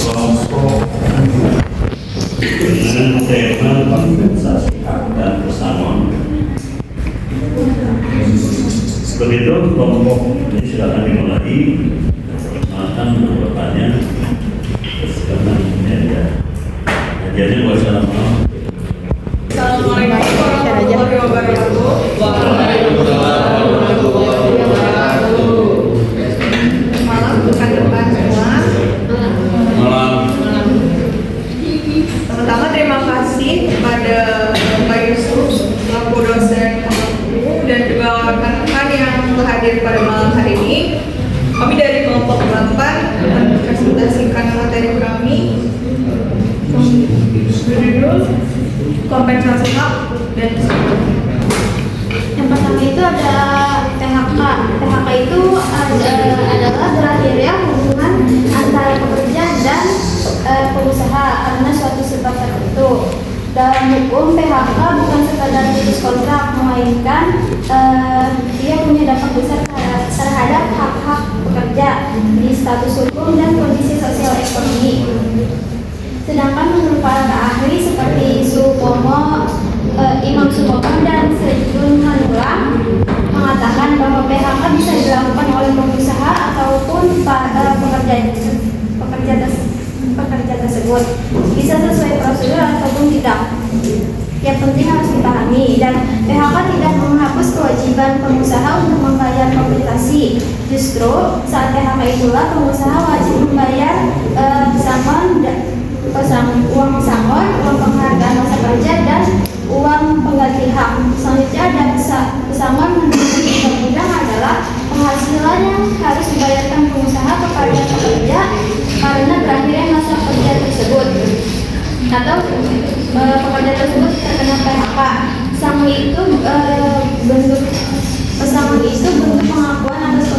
kelompok dengan tema kompensasi hak dan pesangon. Begitu kelompok ini silakan dimulai. Perkenalkan bapaknya. Silakan ya. Hadiahnya buat salam. Assalamualaikum warahmatullahi wabarakatuh. Waalaikumsalam warahmatullahi wabarakatuh. Malam rekan-rekan semua. Malam. Pertama terima kasih kepada Pak Yusuf selaku dosen pengampu dan juga rekan-rekan yang hadir pada malam hari ini. Kami dari kelompok 8 akan mempresentasikan materi kami berjudul kompensasi hak dan pesangon. Yang pertama itu ada PHK. PHK itu adalah berakhirnya hubungan antara pekerja dan pengusaha karena suatu sebab tertentu. Dalam hukum PHK bukan sekadar putus kontrak, melainkan dia punya dampak besar terhadap hak-hak pekerja di status hukum dan kondisi sosial ekonomi. Sedangkan menurut para ahli seperti Supomo, Imam Supomo dan Sejun Manulang mengatakan bahwa PHK bisa dilakukan oleh pengusaha ataupun pada pekerja tersebut, bisa sesuai prosedur ataupun tidak. Yang penting harus dipahami, dan PHK tidak menghapus kewajiban pengusaha untuk membayar kompensasi. Justru saat PHK itulah pengusaha wajib membayar uang pesangon, uang penghargaan masa kerja, dan uang pengganti hak. Selanjutnya ada pesangon menurut undang-undang adalah penghasilan yang harus dibayarkan pengusaha kepada pekerja karena berakhirnya masa kerja tersebut atau pekerja tersebut terkena PHK. Pesangon itu bentuk pengakuan atas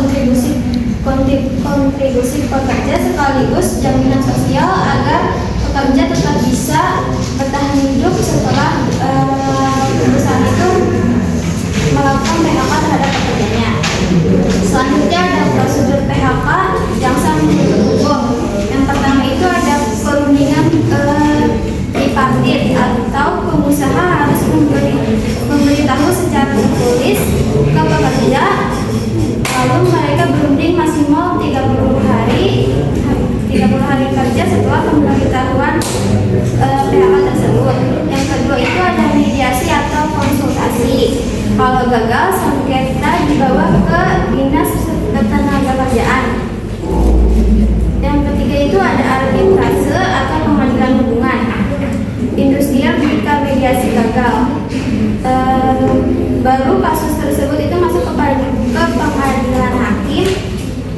kontribusi pekerja sekaligus jaminan sosial agar pekerja tetap bisa bertahan hidup setelah perusahaan itu melakukan PHK terhadap pekerjanya. Selanjutnya ada prosedur PHK yang sama menurut hukum. Yang pertama itu ada perundingan tripartit atau pengusaha harus memberitahu secara tertulis ke pekerja, lalu mereka berunding maksimal 30 hari kerja setelah pemberitahuan PHK tersebut. Yang kedua itu ada mediasi atau konsultasi. Kalau gagal, sengketa dibawa ke Dinas Ketenagakerjaan. Yang ketiga itu ada arbitrase atau pengadilan hubungan industrial jika mediasi gagal. Baru kasus tersebut itu masuk ke pengadilan hakim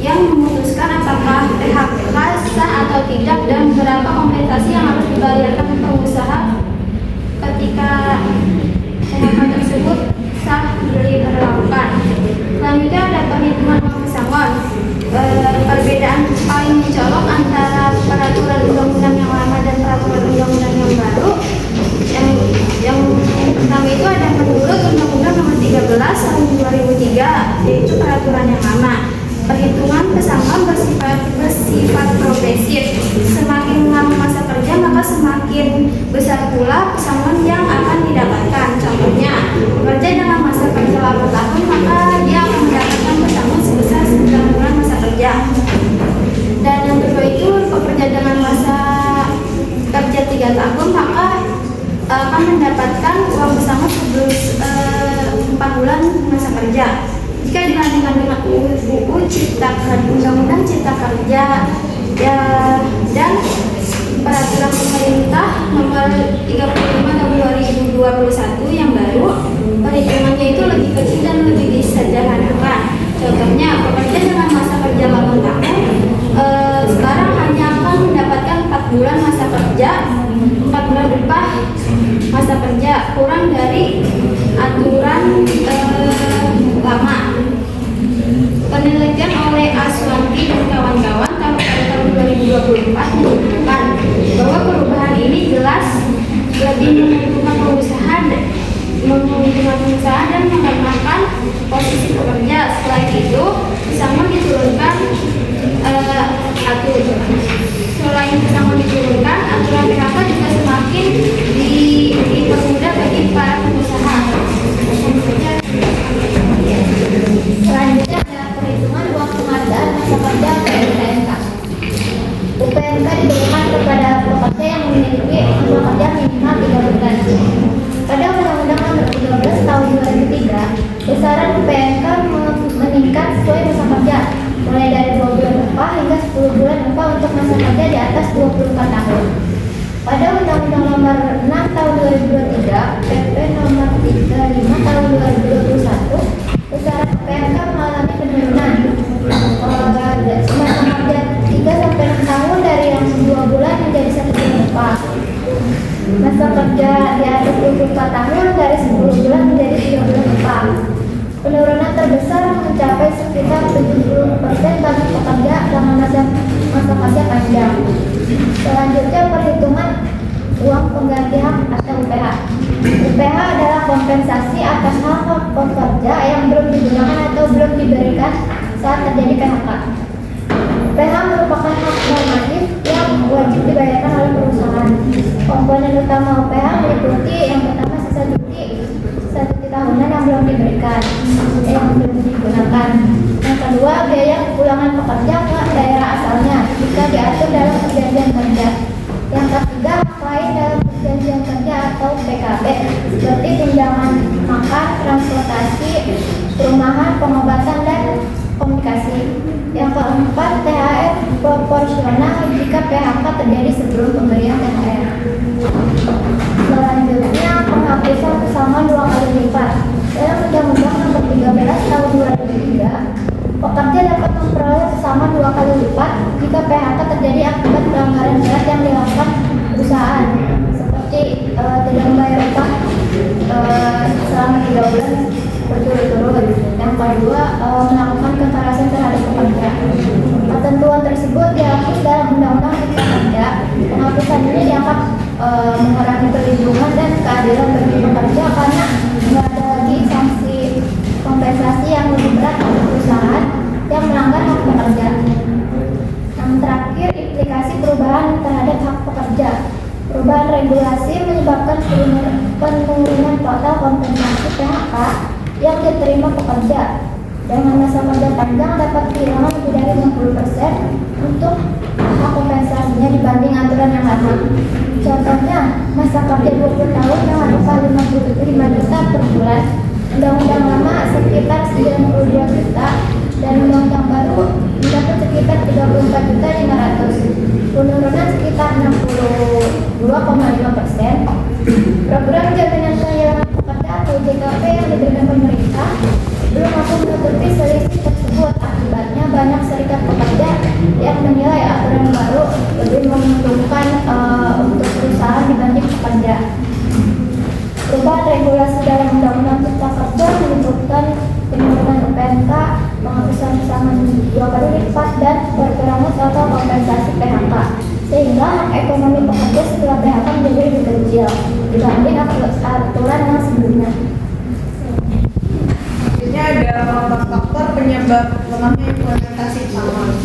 yang memutuskan apakah PHK sah atau tidak dan berapa kompensasi yang harus dibayarkan ke pengusaha ketika PHK tersebut sah diberlakukan. Selanjutnya ada perhitungan uang pesangon. Perbedaan paling mencolok antara peraturan undang-undang yang lama dan peraturan undang-undang yang baru. Yang pertama itu ada menurut Undang-Undang Nomor 13 Tahun 2003, yaitu peraturan yang lama. Perhitungan pesangon bersifat progresif. Semakin lama masa kerja, maka semakin besar pula pesangon yang akan didapatkan. Contohnya, bekerja dalam masa kerja 8 tahun, maka dia akan mendapatkan pesangon sebesar 9 bulan masa kerja. Dan yang kedua itu bekerja dengan masa kerja 3 tahun, maka akan mendapatkan uang pesangon sebelum 4 bulan masa kerja. Jika dibandingkan dengan UU Undang-Undang Cipta Kerja dan peraturan pemerintah nomor 35 tahun 2021 yang baru, perhitungannya itu lebih kecil dan lebih disederhanakan. Contohnya, pekerja dengan masa kerja 8 tahun sekarang hanya akan mendapatkan 4 bulan masa kerja, 4 bulan upah masa kerja, kurang dari aturan lama. Penelitian oleh Aswanti dan kawan-kawan pada tahun 2024 menunjukkan bahwa perubahan ini jelas lebih menguntungkan pengusaha dan menghormatkan posisi pekerja. Selain itu, pesangon diturunkan selain pesangon diturunkan, aturan PHK juga semakin dipermudah bagi para pengusaha. Selanjutnya ada perhitungan uang penghargaan masa kerja atau UPNK. UPNK diberikan kepada pekerja yang memiliki masa kerja minimal 3 bulan. Pada Undang-Undang Nomor 13 Tahun 2003, besaran UPNK meningkat sesuai masa kerja, mulai dari 2 bulan upah hingga 10 bulan upah untuk masa kerja di atas 24 tahun. Pada Undang-Undang Nomor 6 Tahun 2023, PP Nomor 35 Tahun 2021, besaran UPNK mengalami penurunan. Masa kerja 3-6 tahun dari yang 2 bulan menjadi 1 bulan upah. Masa kerja di atas 24 tahun dari 10 bulan menjadi 3 bulan upah. Penurunan terbesar mencapai sekitar 70% bagi pekerja dengan masa kerja panjang. Selanjutnya perhitungan uang pengganti hak atau UPH. UPH adalah kompensasi atas hak pekerja yang belum digunakan atau belum diberikan saat terjadi PHK. UPH merupakan hak normatif yang wajib dibayarkan oleh perusahaan. Komponen utama UPH meliputi yang pertama sisa cuti tahunan yang belum diberikan, yang belum digunakan. Yang kedua, biaya kepulangan pekerja ke daerah asalnya jika diatur dalam perjanjian kerja. Yang ketiga, hak lain dalam perjanjian kerja atau PKB seperti tunjangan makan, transportasi, perumahan, pengobatan, dan komunikasi. Yang keempat, THR proporsional jika PHK terjadi sebelum pemberian THR. Selanjutnya, penghapusan pesangon 2 kali lipat. Dalam Undang-Undang Nomor 13 Tahun 2003, pekerja dapat memperoleh pesangon 2 kali lipat jika PHK terjadi akibat pelanggaran berat yang dilakukan perusahaan, seperti tidak membayar upah selama 3 bulan berturut-turut. Yang kedua, melakukan kekerasan terhadap pekerja. Ketentuan tersebut dihapus dalam Undang-Undang Cipta Kerja. Penghapusan ini dianggap mengurangi perlindungan dan keadilan bagi pekerja karena tidak ada lagi sanksi kompensasi yang lebih berat untuk perusahaan yang melanggar hak pekerja. Yang terakhir, implikasi perubahan terhadap hak pekerja. Perubahan regulasi menyebabkan penurunan total kompensasi PHK yang diterima pekerja. Dengan masa kerja panjang dapat kehilangan lebih dari 50% untuk hak kompensasinya dibanding aturan yang lama. Contohnya, masa kerja 20 tahun dengan upah 55 juta per bulan, undang-undang lama sekitar 92 juta, dan undang-undang baru mendapat sekitar 34.500, penurunan sekitar 62,5%. Program jaminan kehilangan pekerja atau JKP yang diberikan pemerintah belum mampu menutupi selisih tersebut. Akibatnya banyak serikat pekerja yang menilai aturan baru lebih menguntungkan untuk perusahaan dibanding pekerja. Perubahan regulasi dalam Undang-Undang Cipta Kerja menyebutkan penurunan UPNK, penghapusan pesangon 2 kali lipat, dan berkurangnya total kompensasi PHK, sehingga hak ekonomi pekerja setelah PHK menjadi lebih kecil dibanding aturan yang sebelumnya. Ada faktor penyebab lemahnya implementasi pesangon.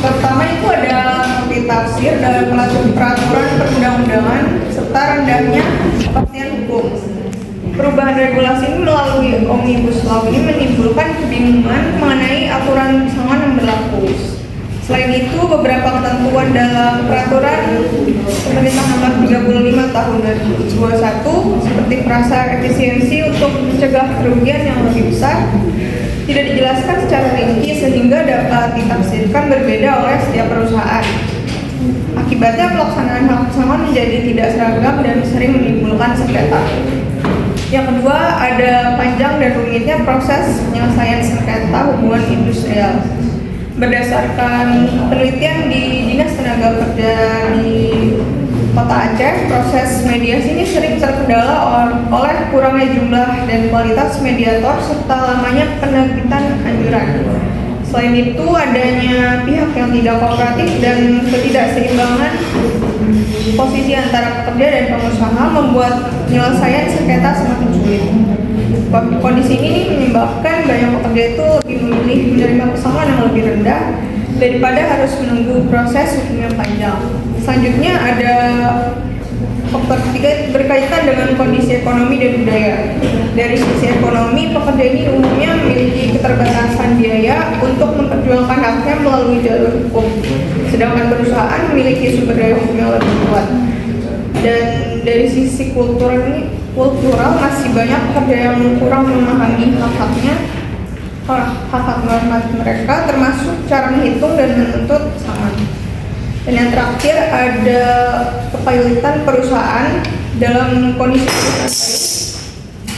Pertama itu ada multitafsir dalam peraturan perundang-undangan serta rendahnya kepastian hukum. Perubahan regulasi ini melalui Omnibus Law ini menimbulkan kebingungan mengenai aturan pesangon yang berlaku. Selain itu, beberapa ketentuan dalam peraturan Pemerintah Nomor 35 Tahun 2021 seperti perasa efisiensi untuk mencegah kerugian yang lebih besar tidak dijelaskan secara rinci sehingga dapat ditafsirkan berbeda oleh setiap perusahaan. Akibatnya pelaksanaan hak pesangon menjadi tidak seragam dan sering menimbulkan sengketa. Yang kedua, ada panjang dan rumitnya proses penyelesaian sengketa hubungan industrial. Berdasarkan penelitian di Dinas Tenaga Kerja di Kota Aceh, proses mediasi ini sering terkendala oleh kurangnya jumlah dan kualitas mediator serta lamanya penerbitan anjuran. Selain itu, adanya pihak yang tidak kooperatif dan ketidakseimbangan posisi antara pekerja dan pengusaha membuat penyelesaian sengketa semakin sulit. Kondisi ini menyebabkan banyak pekerja itu lebih memilih menerima pesangon yang lebih rendah daripada harus menunggu proses hukum yang panjang. Selanjutnya ada faktor ketiga berkaitan dengan kondisi ekonomi dan budaya. Dari sisi ekonomi, pekerja ini umumnya memiliki keterbatasan biaya untuk memperjuangkan haknya melalui jalur hukum, sedangkan perusahaan memiliki sumber daya hukum yang lebih kuat. Dan dari sisi kultural masih banyak pekerja yang kurang memahami hak-hak normatif mereka, termasuk cara menghitung dan menuntut pesangon. Dan yang terakhir ada kepailitan perusahaan dalam kondisi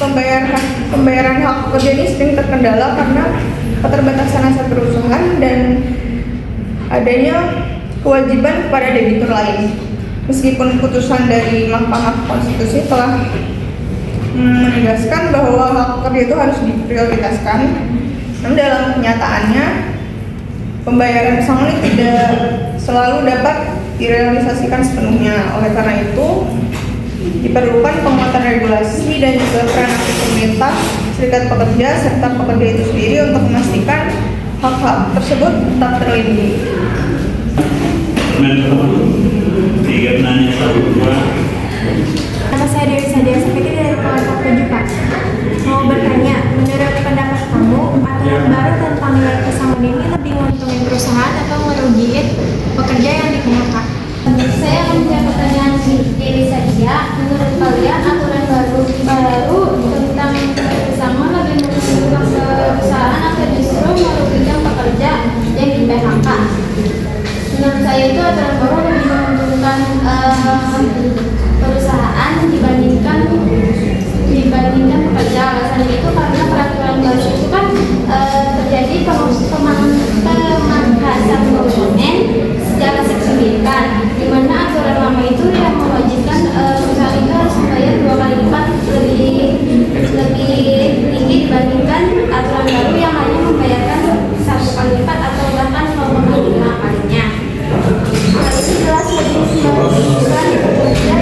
pembayaran hak pekerja ini sering terkendala karena keterbatasan aset perusahaan dan adanya kewajiban kepada debitur lain. Meskipun putusan dari Mahkamah Konstitusi telah menegaskan bahwa hak pekerja itu harus diprioritaskan, namun dalam kenyataannya pembayaran pesangon ini tidak selalu dapat direalisasikan sepenuhnya. Oleh karena itu, diperlukan penguatan regulasi dan juga peran aktif pemerintah, serikat pekerja, serta pekerja itu sendiri untuk memastikan hak-hak tersebut tetap terlindungi. Tiga penanya satu dua. Nama saya Dewi Sadia Sapiti dari kelompok 7 Pak. Mau bertanya, menurut pendapat kamu, aturan baru tentang nilai pesangon ini lebih menguntungkan perusahaan atau merugikan pekerja yang di PHK? Saya akan menjawab pertanyaan Dewi Sadia. Menurut kalian aturan baru tentang pesangon lebih menguntungkan perusahaan atau justru merugikan pekerja yang di PHK? Menurut saya itu aturan baru lebih menguntungkan perusahaan dibandingkan pekerja. Alasan itu karena peraturan baru itu kan terjadi pemangkasan komponen secara signifikan, di mana aturan lama itu yang mewajibkan perusahaan itu harus membayar 2 kali lipat lebih tinggi dibandingkan aturan baru yang hanya membayarkan 1 kali lipat atau bahkan 0,5 kalinya. Hal ini jelas lebih merugikan pekerja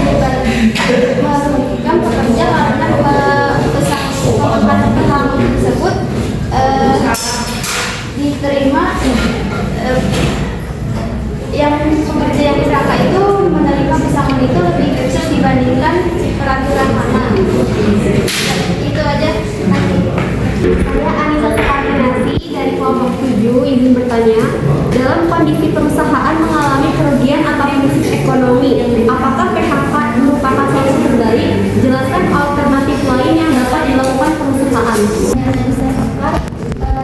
karena pesangon tersebut diterima yang pekerja yang di PHK itu menerima pesangon itu lebih kecil dibandingkan peraturan lama. Itu aja. Saya Anissa Sukarnasi dari kelompok 7 ingin bertanya, dalam kondisi perusahaan mengalami kerugian atau krisis ekonomi, apakah PHK merupakan solusi terbaik? Jelaskan alternatif lain yang dapat dilakukan perusahaan.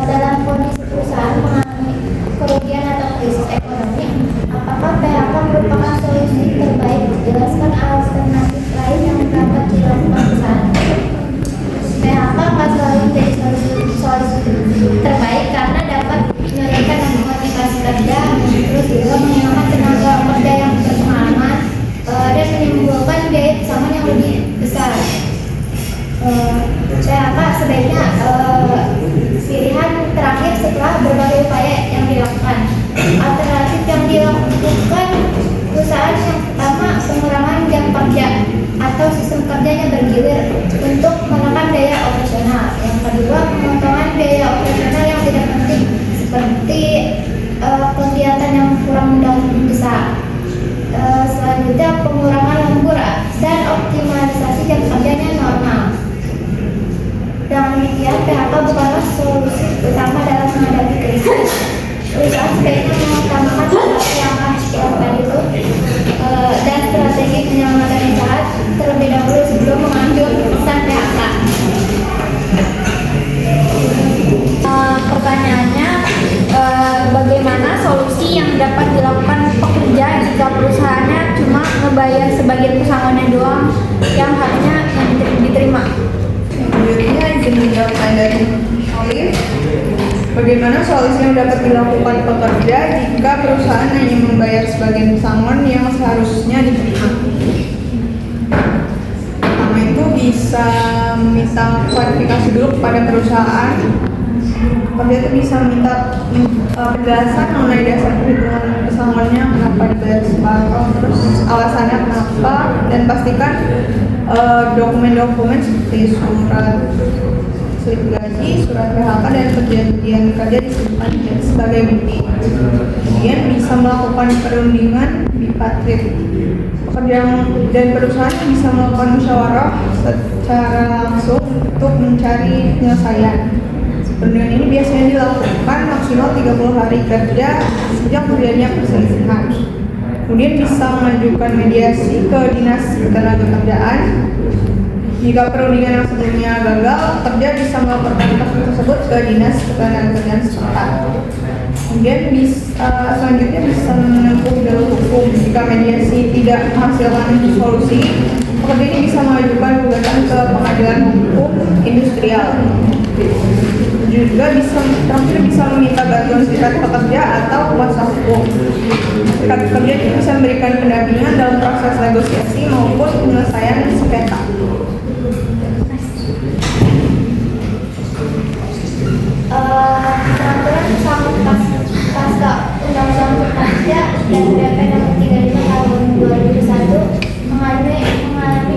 Dalam kondisi perusahaan mengalami kerugian atau krisis ekonomi, apakah PHK merupakan solusi terbaik? Jelaskan alternatif lain yang dapat dilakukan perusahaan. PHK akan selalu menjadi solusi terbaik karena dapat menurunkan motivasi kerja, terus juga menghemat tenaga kerja yang berpengalaman, dan menimbulkan biaya pesangon yang lebih besar. PHK sebaiknya pilihan terakhir setelah berbagai upaya yang dilakukan. Alternatif yang dilakukan perusahaan yang pertama, pengurangan jam kerja atau sistem kerjanya bergilir untuk menekan biaya operasional. Yang kedua, pemotongan biaya operasional yang tidak penting seperti kegiatan yang kurang besar. Selanjutnya, pengurangan lembur dan optimalisasi jam kerjanya normal. Dengan demikian, PHK bukanlah solusi utama dalam menghadapi krisis. Perusahaan sebaiknya mengutamakan beberapa yang dilakukan itu dan strategi penyelamatan usaha terlebih dahulu sebelum mengambil keputusan PHK. Pertanyaannya, bagaimana solusi yang dapat dilakukan pekerja jika perusahaannya cuma ngebayar sebagian pesangonnya doang yang harusnya diterima? Selanjutnya izin menjawab dari Olive. Bagaimana solusi yang dapat dilakukan pekerja jika perusahaan hanya membayar sebagian pesangon yang seharusnya diterima? Pertama itu bisa meminta klarifikasi dulu kepada perusahaan. Pekerja itu bisa minta penjelasan mengenai dasar perhitungan pesangonnya, kenapa dibayar separuh, terus alasannya kenapa, dan pastikan dokumen-dokumen seperti surat slip gaji, surat PHK, dan perjanjian kerja disimpan sebagai bukti. Kemudian bisa melakukan perundingan bipartit. Pekerjaan dan perusahaan bisa melakukan musyawarah secara langsung untuk mencari penyelesaian. Perundingan ini biasanya dilakukan maksimal 30 hari kerja sejak terjadinya perselisihan. Kemudian bisa mengajukan mediasi ke Dinas Ketenagakerjaan. Jika perundingan yang sebelumnya gagal, pekerja bisa melaporkan kasus tersebut ke Dinas Ketenagakerjaan setempat. Kemudian selanjutnya bisa menempuh jalur hukum. Jika mediasi tidak menghasilkan solusi, pekerja ini bisa mengajukan gugatan ke Pengadilan Hukum Industrial. Juga bisa meminta bantuan serikat pekerja atau kuasa hukum. Serikat pekerja itu bisa memberikan pendampingan dalam proses negosiasi maupun penyelesaian sengketa. Peraturan pasca Undang-Undang Kerja dan PP Nomor 35 Tahun 2001 mengalami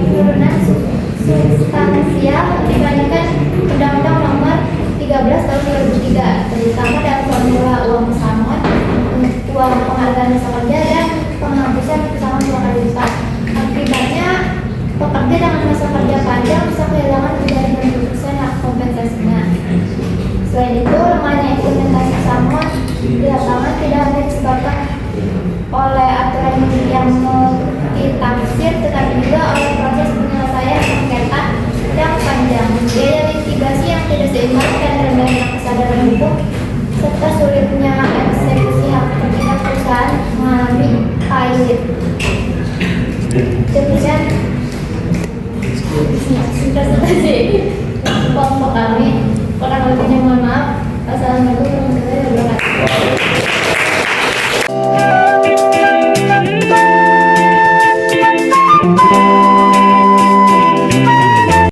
penurunan substansial dibandingkan Undang-Undang Nomor 13 Tahun 2003, terutama dalam formula uang pesangon, uang penghargaan jasa kerja, dan penghapusan pesangon uang kehidupan. Akibatnya, pekerja dengan masa kerja panjang bisa kehilangan hingga 50% hak kompensasinya. Selain itu, lemahnya implementasi pesangon di lapangan tidak hanya disebabkan oleh aturan yang multitafsir, tetapi juga oleh proses penyelesaian sengketa yang panjang, biaya litigasi yang tidak seimbang, dan rendahnya kesadaran hukum serta sulitnya